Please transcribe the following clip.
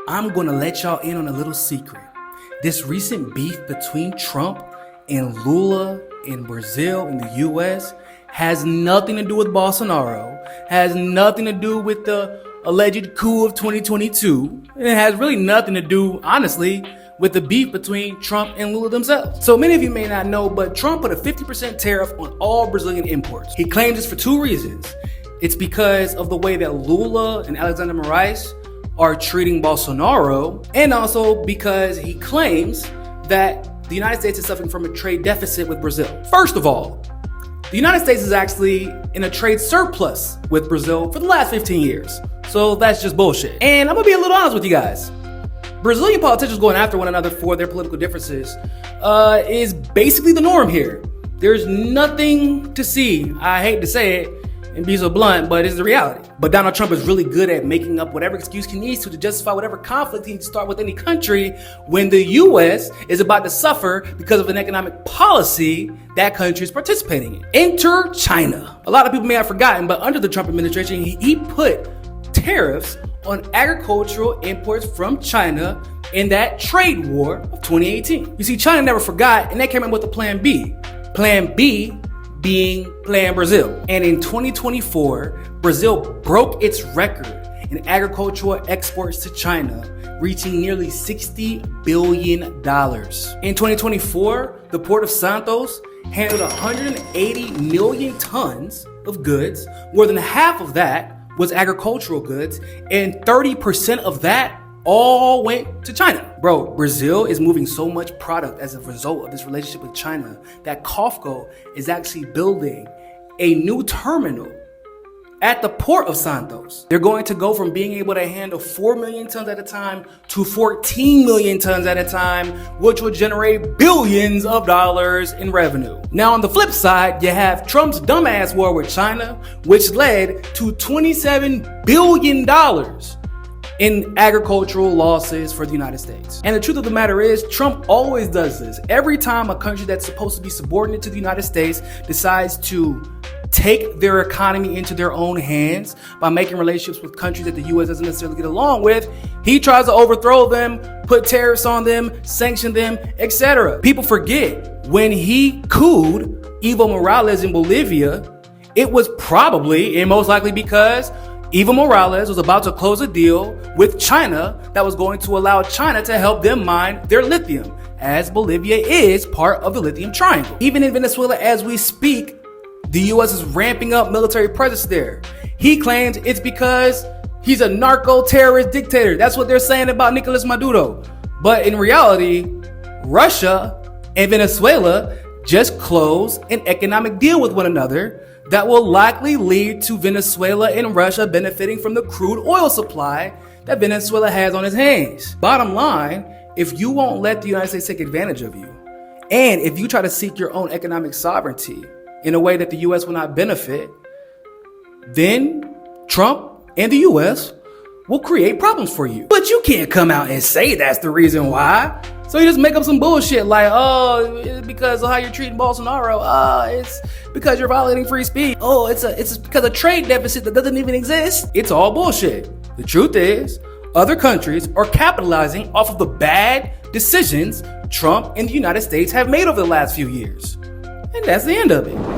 I'm gonna let y'all in on a little secret. This recent beef between Trump and Lula in Brazil and the US has nothing to do with Bolsonaro, has nothing to do with the alleged coup of 2022, and it has really nothing to do, honestly, with the beef between Trump and Lula themselves. So many of you may not know, but Trump put a 50% tariff on all Brazilian imports. He claims this for two reasons. It's because of the way that Lula and Alexander Moraes are treating Bolsonaro, and also because he claims that the United States is suffering from a trade deficit with Brazil. First of all, the United States is actually in a trade surplus with Brazil for the last 15 years. So that's just bullshit. And I'm gonna be a little honest with you guys. Brazilian politicians going after one another for their political differences is basically the norm here. There's nothing to see, I hate to say it and be so blunt, but it's the reality. But Donald Trump is really good at making up whatever excuse he needs to justify whatever conflict he needs to start with any country when the US is about to suffer because of an economic policy that country is participating in. Enter China. A lot of people may have forgotten, but under the Trump administration, he put tariffs on agricultural imports from China in that trade war of 2018. You see, China never forgot, and they came in with a plan B. Plan B being Plan Brazil. And in 2024, Brazil broke its record in agricultural exports to China, reaching nearly $60 billion. In 2024, the Port of Santos handled 180 million tons of goods. More than half of that was agricultural goods, and 30% of that all went to China. Bro, Brazil is moving so much product as a result of this relationship with China that COFCO is actually building a new terminal at the Port of Santos. They're going to go from being able to handle 4 million tons at a time to 14 million tons at a time, which will generate billions of dollars in revenue. Now, on the flip side, you have Trump's dumbass war with China, which led to $27 billion in agricultural losses for the United States. And the truth of the matter is, Trump always does this. Every time a country that's supposed to be subordinate to the United States decides to take their economy into their own hands by making relationships with countries that the US doesn't necessarily get along with, he tries to overthrow them, put tariffs on them, sanction them, etc. People forget, when he couped Evo Morales in Bolivia, it was probably and most likely because Evo Morales was about to close a deal with China that was going to allow China to help them mine their lithium, as Bolivia is part of the lithium triangle. Even in Venezuela, as we speak, the US is ramping up military presence there. He claims it's because he's a narco-terrorist dictator. That's what they're saying about Nicolas Maduro. But in reality, Russia and Venezuela just closed an economic deal with one another that will likely lead to Venezuela and Russia benefiting from the crude oil supply that Venezuela has on its hands. Bottom line, if you won't let the United States take advantage of you, and if you try to seek your own economic sovereignty in a way that the US will not benefit, then Trump and the US will create problems for you. But you can't come out and say that's the reason why. So you just make up some bullshit like, oh, it's because of how you're treating Bolsonaro. It's because you're violating free speech. Oh, it's because of trade deficit that doesn't even exist. It's all bullshit. The truth is, other countries are capitalizing off of the bad decisions Trump and the United States have made over the last few years. And that's the end of it.